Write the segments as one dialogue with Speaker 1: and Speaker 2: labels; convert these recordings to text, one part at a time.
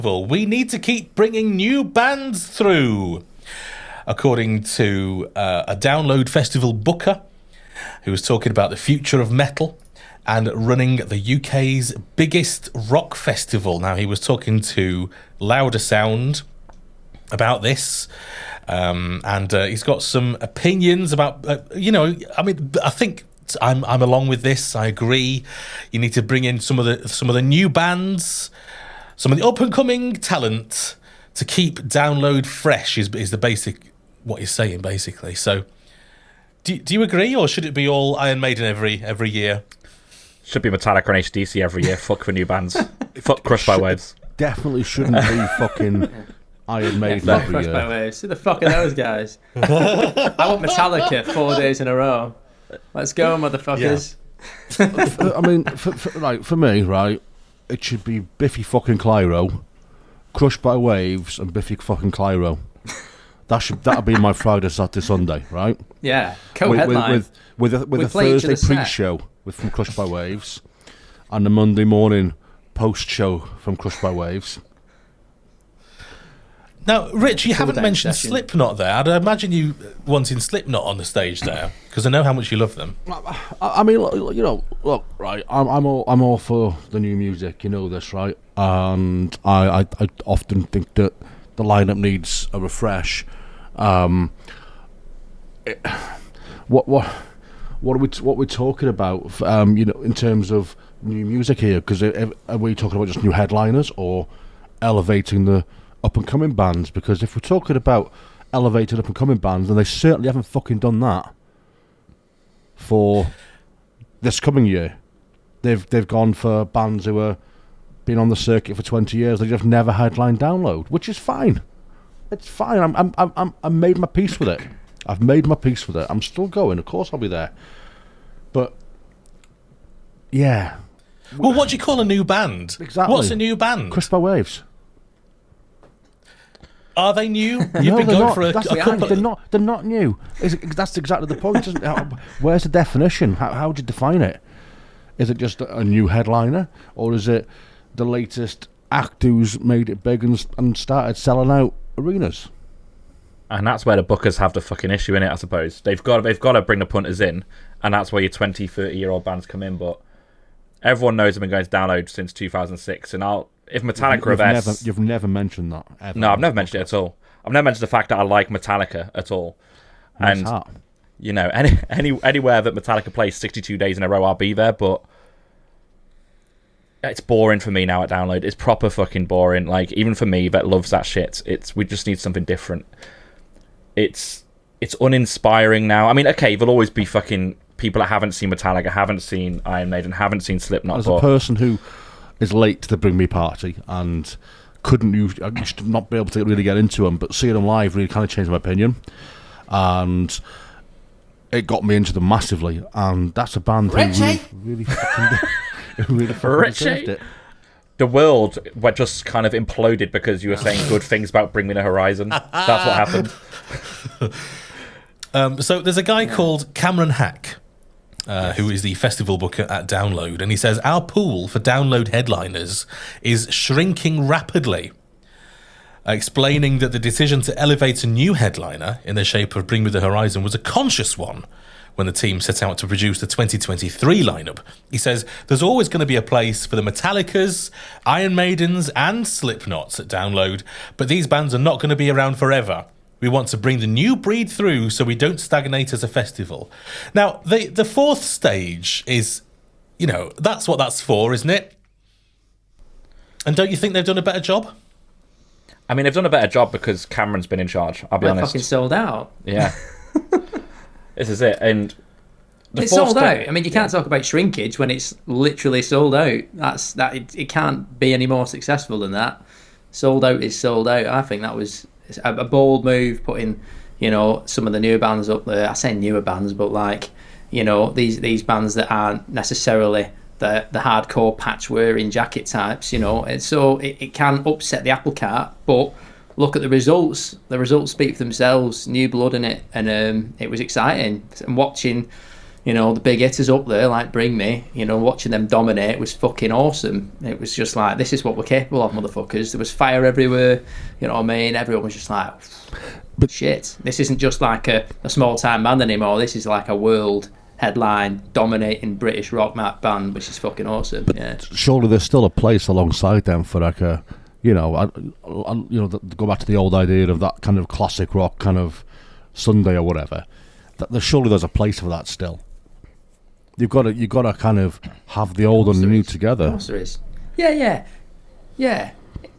Speaker 1: We need to keep bringing new bands through, according to a Download Festival booker who was talking about the future of metal and running the UK's biggest rock festival. Now, he was talking to Louder Sound about this, and he's got some opinions about, I think I'm along with this. I agree. You need to bring in some of the new bands, some of the up-and-coming talent to keep Download fresh is the basic, what he's saying, basically. So, do you agree, or should it be all Iron Maiden every year?
Speaker 2: Should be Metallica and AC/DC every year. Fuck for new bands. Fuck Crushed by Waves.
Speaker 3: Definitely shouldn't be fucking Iron Maiden every
Speaker 4: Crushed
Speaker 3: year.
Speaker 4: by Waves. Who the fuck are those guys? I want Metallica 4 days in a row. Let's go, motherfuckers.
Speaker 3: Yeah. I mean, for me, right, it should be Biffy fucking Clyro, Crushed by Waves, and Biffy fucking Clyro. That'll be my Friday, Saturday, Sunday, right?
Speaker 4: Yeah, co-headline.
Speaker 3: With a Thursday pre-show from Crushed by Waves, and the Monday morning post-show from Crushed by Waves.
Speaker 1: Now, Rich, you haven't mentioned
Speaker 4: session.
Speaker 1: Slipknot there. I'd imagine you wanting Slipknot on the stage there, because I know how much you love them.
Speaker 3: I mean, look, right. I'm all for the new music. You know this, right? And I often think that the lineup needs a refresh. What are we talking about? In terms of new music here, because are we talking about just new headliners or elevating the up and coming bands? Because if we're talking about elevated up and coming bands, then they certainly haven't fucking done that for this coming year. They've gone for bands who are been on the circuit for 20 years. They just never headline Download, which is fine. It's fine. I'm made my peace with it. I've made my peace with it. I'm still going. Of course I'll be there. But yeah.
Speaker 1: Well, what do you call a new band?
Speaker 3: Exactly.
Speaker 1: What's a new band?
Speaker 3: Crushed by Waves.
Speaker 1: Are they new? You've
Speaker 3: No,
Speaker 1: been
Speaker 3: they're
Speaker 1: going
Speaker 3: not.
Speaker 1: for a
Speaker 3: That's the
Speaker 1: couple.
Speaker 3: point. They're not new. That's exactly the point. Where's the definition? How do you define it? Is it just a new headliner, or is it the latest act who's made it big and started selling out arenas?
Speaker 2: And that's where the bookers have the fucking issue in it, I suppose. They've got to bring the punters in, and that's where your 20, 30-year-old bands come in. But everyone knows I've been going to Download since 2006, and if Metallica
Speaker 3: You've never mentioned that ever.
Speaker 2: No, I've never mentioned it at all. I've never mentioned the fact that I like Metallica at all.
Speaker 3: What's that?
Speaker 2: Anywhere that Metallica plays 62 days in a row, I'll be there, but it's boring for me now at Download. It's proper fucking boring. Like, even for me that loves that shit, we just need something different. It's uninspiring now. I mean, okay, there'll always be fucking people that haven't seen Metallica, haven't seen Iron Maiden, haven't seen Slipknot.
Speaker 3: As a person who is late to the Bring Me party and I used to not be able to really get into them, but seeing them live really kind of changed my opinion, and it got me into them massively. And that's a band who really fucking deserved it.
Speaker 2: The world just kind of imploded because you were saying good things about Bring Me the Horizon. That's what happened.
Speaker 1: So there's a guy called Cameron Hack, who is the festival booker at Download, and he says, our pool for Download headliners is shrinking rapidly, explaining that the decision to elevate a new headliner in the shape of Bring Me the Horizon was a conscious one when the team set out to produce the 2023 lineup. He says, there's always going to be a place for the Metallicas, Iron Maidens and Slipknots at Download, but these bands are not going to be around forever. We want to bring the new breed through so we don't stagnate as a festival. Now, the fourth stage is, that's what that's for, isn't it? And don't you think they've done a better job?
Speaker 2: I mean, they've done a better job because Cameron's been in charge, I'll be honest.
Speaker 4: Fucking sold out.
Speaker 2: Yeah. This is it. And
Speaker 4: it's sold out. I mean, you can't talk about shrinkage when it's literally sold out. It can't be any more successful than that. Sold out is sold out. I think that was a bold move, putting some of the newer bands up there. I say newer bands, but these bands that aren't necessarily the hardcore patch wearing jacket types, and so it can upset the apple cart. But look at the results. The results speak for themselves. New blood in it, and it was exciting. And watching You know, the big hitters up there, like Bring Me, you know, watching them dominate was fucking awesome. It was just like, this is what we're capable of, motherfuckers. There was fire everywhere, you know what I mean? Everyone was just like, but shit, this isn't just like a small-time band anymore. This is like a world headline dominating British rock band, which is fucking awesome. But
Speaker 3: surely there's still a place alongside them for like a, you know, go back to the old idea of that kind of classic rock kind of Sunday or whatever. Surely there's a place for that still. You've got to kind of have the old and the new together.
Speaker 4: Of course there is. Yeah.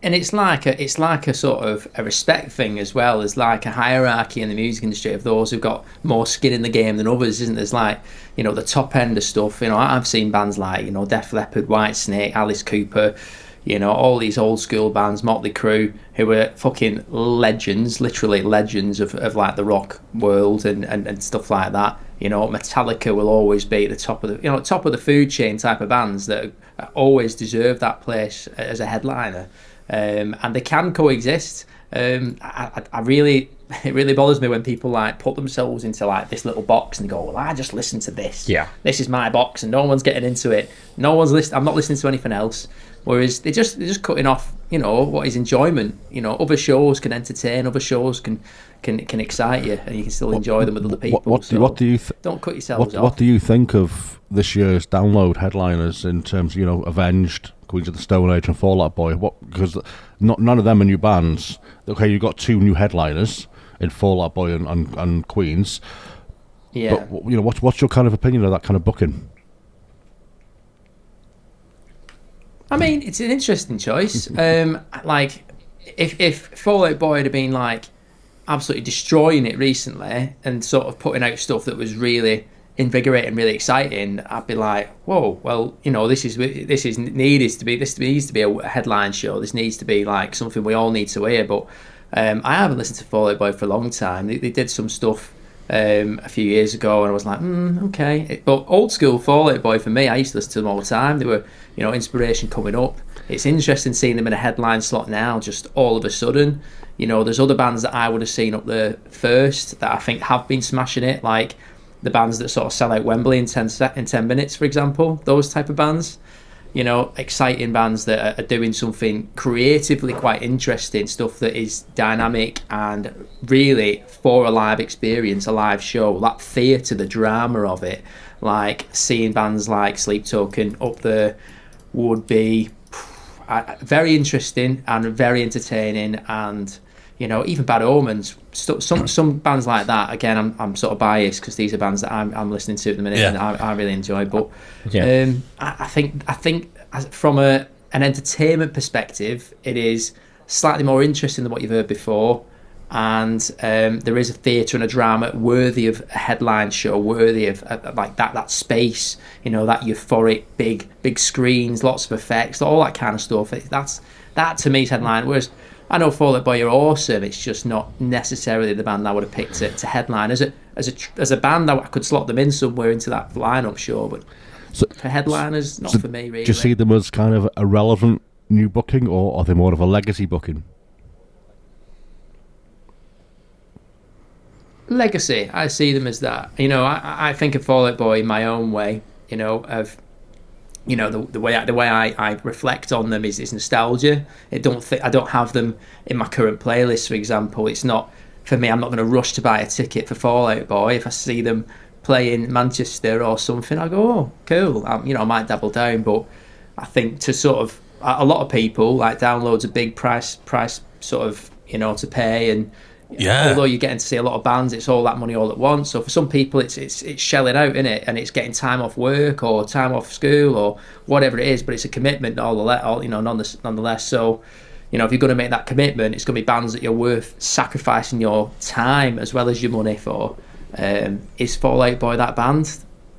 Speaker 4: And it's like a sort of a respect thing as well. There's like a hierarchy in the music industry of those who've got more skin in the game than others, isn't there? There's like, you know, the top end of stuff. You know, I've seen bands like, you know, Def Leppard, Whitesnake, Alice Cooper, you know, all these old school bands, Motley Crue, who were fucking legends, literally legends of like the rock world and stuff like that. You know, Metallica will always be at the top of the food chain type of bands that always deserve that place as a headliner. And they can coexist. It really bothers me when people like put themselves into like this little box and go, well, I just listen to this.
Speaker 2: Yeah.
Speaker 4: This is my box and no one's getting into it. I'm not listening to anything else. Whereas they're just cutting off, you know, what is enjoyment. You know, other shows can entertain, other shows can excite you, and you can still enjoy them with other people.
Speaker 3: What do you
Speaker 4: don't cut yourselves off.
Speaker 3: What do you think of this year's download headliners in terms of, you know, Avenged, Queens of the Stone Age, and Fall Out Boy? Because none of them are new bands. Okay, you've got two new headliners in Fall Out Boy and Queens.
Speaker 4: Yeah.
Speaker 3: But you know, what's your kind of opinion of that kind of booking?
Speaker 4: I mean, it's an interesting choice. Like, if Fall Out Boy had been like absolutely destroying it recently and sort of putting out stuff that was really invigorating, really exciting, I'd be like, whoa, well, you know, this needs to be a headline show. This needs to be like something we all need to hear. But I haven't listened to Fall Out Boy for a long time. They did some stuff a few years ago, and I was like, okay. But old school Fall Out Boy for me, I used to listen to them all the time. They were, you know, inspiration coming up. It's interesting seeing them in a headline slot now, just all of a sudden. You know, there's other bands that I would have seen up there first that I think have been smashing it, like the bands that sort of sell out Wembley in 10 minutes, for example. Those type of bands. You know, exciting bands that are doing something creatively quite interesting, stuff that is dynamic and really for a live experience, a live show, that theatre, the drama of it. Like seeing bands like Sleep Token up there would be very interesting and very entertaining, and you know, even Bad Omens, some bands like that. Again, I'm sort of biased because these are bands that I'm listening to at the minute, and I really enjoy. But I think from an entertainment perspective, it is slightly more interesting than what you've heard before, and there is a theatre and a drama worthy of a headline show, worthy of like that space. You know, that euphoric big screens, lots of effects, all that kind of stuff. That to me is headline. Whereas I know Fall Out Boy are awesome. It's just not necessarily the band I would have picked to headline. As a band, I could slot them in somewhere into that lineup, sure, but for headliners, not for me, really.
Speaker 3: Do you see them as kind of a relevant new booking, or are they more of a legacy booking?
Speaker 4: Legacy, I see them as that. You know, I think of Fall Out Boy in my own way. You know, of you know, the way I reflect on them is nostalgia. I don't have them in my current playlist, for example. It's not for me. I'm not going to rush to buy a ticket for Fall Out Boy. If I see them play in Manchester or something, I go, oh, cool. You know, I might double down, but I think to sort of a lot of people, like, downloads a big price sort of, you know, to pay, and although you're getting to see a lot of bands, it's all that money all at once. So for some people, it's shelling out, in it, and it's getting time off work or time off school or whatever it is. But it's a commitment, nonetheless. So, you know, if you're going to make that commitment, it's going to be bands that you're worth sacrificing your time as well as your money for. Is Fall Out Boy that band?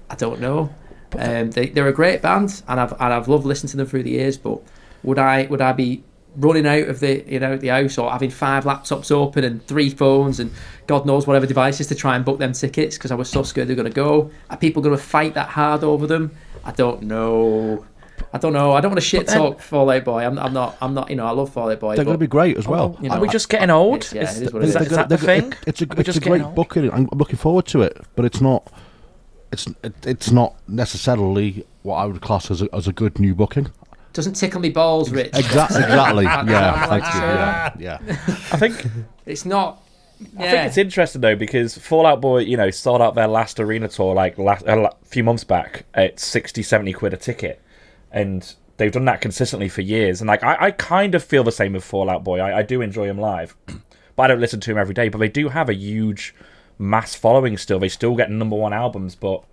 Speaker 4: I don't know. They're a great band, and I've loved listening to them through the years. But would I be running out of the house, or having 5 laptops open and 3 phones and God knows whatever devices to try and book them tickets because I was so scared they're going to go? Are people going to fight that hard over them? I don't know. I don't want to shit talk Fall Out Boy. I'm not. You know, I love Fall Out Boy.
Speaker 3: They're going to be great as well.
Speaker 2: You know, are we just getting old?
Speaker 4: It is what
Speaker 2: is that the thing?
Speaker 3: It's a great booking. I'm looking forward to it, but it's not it's not necessarily what I would class as a good new booking.
Speaker 4: Doesn't tickle me balls, Rich.
Speaker 3: Exactly. Yeah,
Speaker 4: like
Speaker 3: thank you. Yeah.
Speaker 2: I think
Speaker 4: It's not.
Speaker 2: I think it's interesting though because Fall Out Boy, sold out their last arena tour like a few months back at 60-70 quid a ticket, and they've done that consistently for years. And like I kind of feel the same with Fall Out Boy. I do enjoy them live, but I don't listen to them every day. But they do have a huge mass following still. They still get #1 albums, but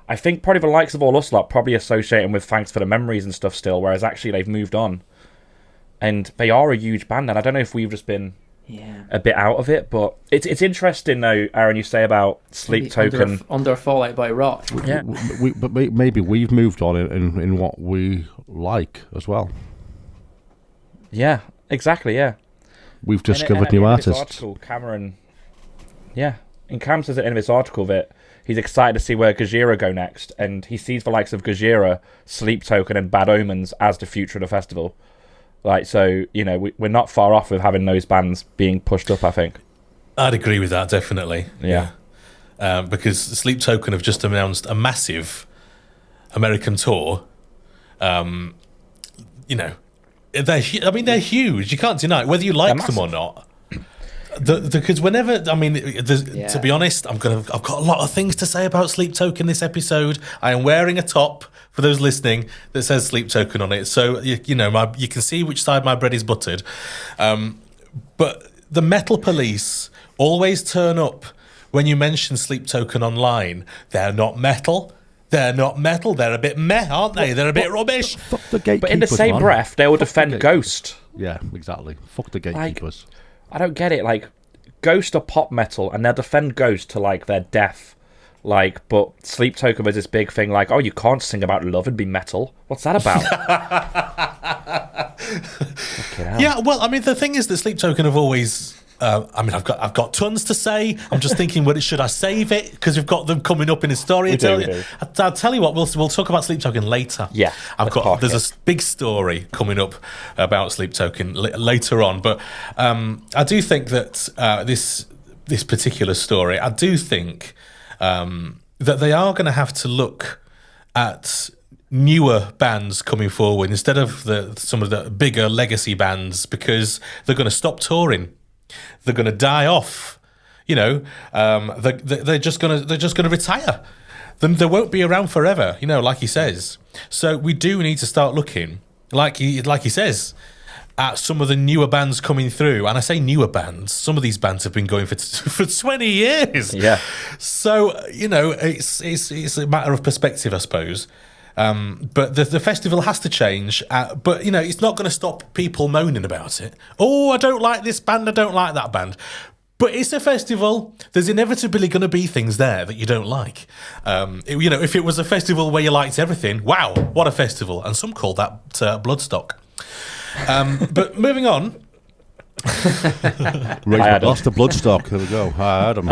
Speaker 2: I think probably the likes of All Us Lot probably associate them with Thanks for the Memories and stuff still, whereas actually they've moved on. And they are a huge band, and I don't know if we've just been a bit out of it, but it's interesting though, Aaron, you say about Sleep Token.
Speaker 4: Under a Fall Out Boy rock.
Speaker 2: Yeah.
Speaker 3: But maybe we've moved on in what we like as well.
Speaker 2: Yeah, exactly, yeah.
Speaker 3: We've discovered
Speaker 2: And at
Speaker 3: new
Speaker 2: the end of this
Speaker 3: artists.
Speaker 2: article, Cameron... Yeah, and Cam says at the end of this article that he's excited to see where Gojira go next, and he sees the likes of Gojira, Sleep Token, and Bad Omens as the future of the festival. Like, so, we're not far off with having those bands being pushed up, I think.
Speaker 1: I'd agree with that, definitely.
Speaker 2: Yeah.
Speaker 1: Because Sleep Token have just announced a massive American tour. They're huge. You can't deny it, whether you like them or not. Because whenever, to be honest, I've got a lot of things to say about Sleep Token this episode. I am wearing a top, for those listening, that says Sleep Token on it, so you can see which side my bread is buttered. But the metal police always turn up when you mention Sleep Token online. They're not metal. They're a bit meh, aren't they? They're a bit rubbish.
Speaker 3: Fuck the gatekeepers,
Speaker 2: But in the same breath, they will defend Ghost.
Speaker 3: Yeah, exactly. Fuck the gatekeepers.
Speaker 2: I don't get it. Like, Ghost are pop metal, and they'll defend Ghost to like their death. Like, but Sleep Token was this big thing. Like, oh, you can't sing about love and be metal. What's that about?
Speaker 1: Yeah, well, the thing is that Sleep Token have always. I've got tons to say. I'm just thinking, should I save it? Because we've got them coming up in a story.
Speaker 2: We do.
Speaker 1: I'll tell you what. We'll talk about Sleep Token later.
Speaker 2: Yeah,
Speaker 1: there's a big story coming up about Sleep Token later on. But I do think that this particular story, I do think that they are going to have to look at newer bands coming forward instead of some of the bigger legacy bands, because they're going to stop touring. They're going to die off. They're just going to retire. They won't be around forever. Like he says. So we do need to start looking, like he says, at some of the newer bands coming through. And I say newer bands. Some of these bands have been going for 20 years.
Speaker 2: Yeah.
Speaker 1: So it's a matter of perspective, I suppose. But the festival has to change. But it's not going to stop people moaning about it. Oh, I don't like this band. I don't like that band. But it's a festival. There's inevitably going to be things there that you don't like. If it was a festival where you liked everything, wow, what a festival! And some call that Bloodstock. But moving on.
Speaker 3: Lost the Bloodstock. There we go. I had him.